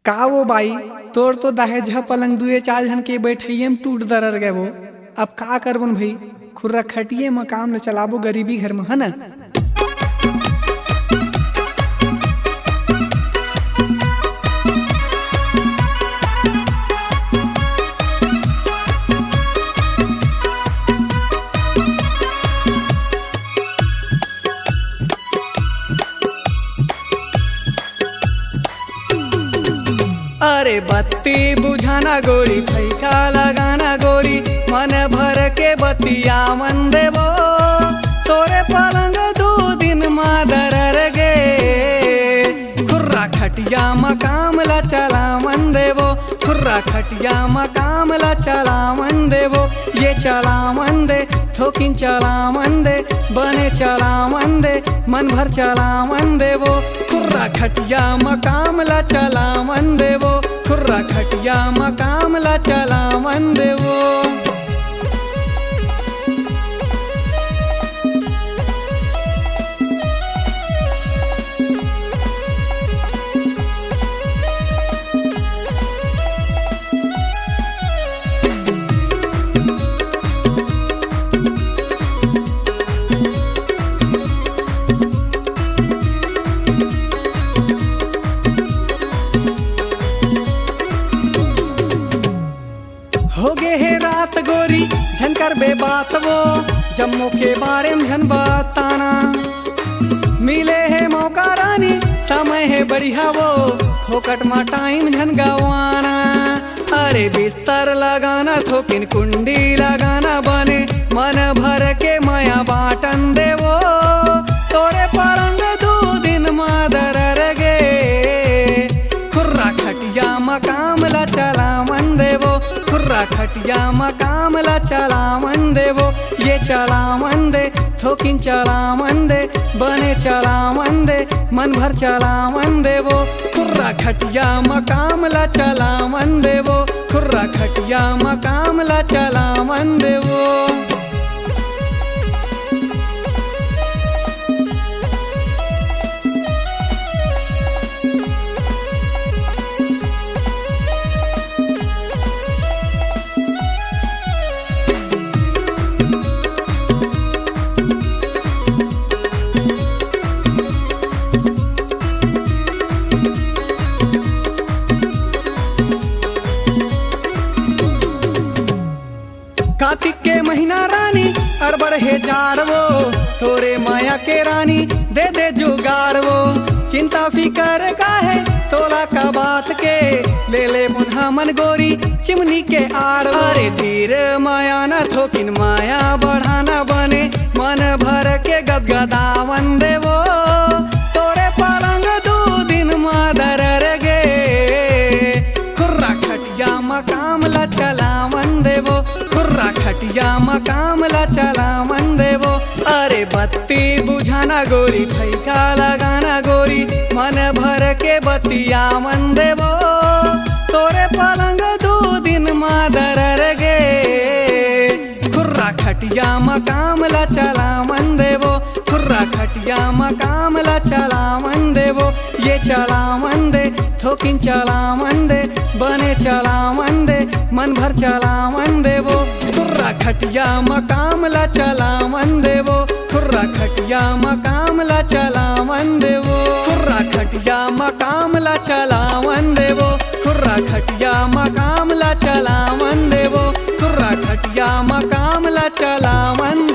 का वो बाई तोर तो दहेज पलंग दुए चार जन के बैठिए में टूट दरर गए वो। अब का करबन भाई, खुर्रा खटिए में काम न चलाबो गरीबी घर में, है ना। अरे बत्ती बुझाना गोरी, फैका लगाना गोरी, मन भर के बतिया मन देवो। तोरे पलंग दू दिन मादर गे, खुर्रा खटिया मकाम ला चला मन देवो। खुर्रा खटिया मकाम ला चला मन देवो। ये चला मन दे, ठोकिन चला मन दे, बने चला मन दे, मन भर चला मन देवो। खुर्रा खटिया मकाम ला चला मन देवो। खुर्रा खटिया मकाम ला चला मन देवो। हो गे हे रात गोरी झनकर बे बात वो, जम्मू के बारे में झन बताना। मिले है मौका रानी, समय है बढ़िया वो, फोकट मा टाइम झन गवाना। अरे बिस्तर लगाना, थोकिन कुंडी लगाना, बने मन भर के माया बाटन देवो। तोरे पलंग दू दिन मादर गे, खुर्रा खटिया मकाम ला चला मन देवो। खुर्रा खटिया मकाम ला चला मन देवो। ये चला मन दे, ठोकिन चला मन दे, बने चला मन दे, मन भर चला मन देवो। खुर्रा खटिया मकाम ला चला मन देवो। खुर्रा खटिया मकाम ला चला मन देवो। कार्तिक के महीना रानी, अरबड़ है जाड़ वो, तोरे माया के रानी दे दे जुगाड़ वो। चिंता फिकर का है तोला का बात के, ले ले मुन्हा मन गोरी चिमनी के आड़। अरे धीर माया न थोकिन माया बढ़ाना, बने मन भर के गदगदावन देवो। तोरे पलंग दू दिन मादर गे, खुर्रा खटिया मकाम ला चला मन देवो। खुर्रा खटिया मकाम ला चला मन देवो। अरे बत्ती बुझाना गोरी, फैका लगाना गोरी, मन भर के बतिया मन देवो। तोरे पलंग दू दिन मादर गे, खुर्रा खटिया मकाम ला चला मन देवो। खुर्रा खटिया मकाम ला चला मन देवो। ये चला मन दे, ठोकिन चला मन दे, बने चला मन दे, मन भर चला मन देवो। खुर्रा खटिया मकाम ला चला मन देवो। खुर्रा खटिया मकाम ला चला मन देवो। खुर्रा खटिया मकाम ला चला मन देवो। खुर्रा खटिया मकाम ला चला मन देवो। खुर्रा खटिया मकाम ला चला मन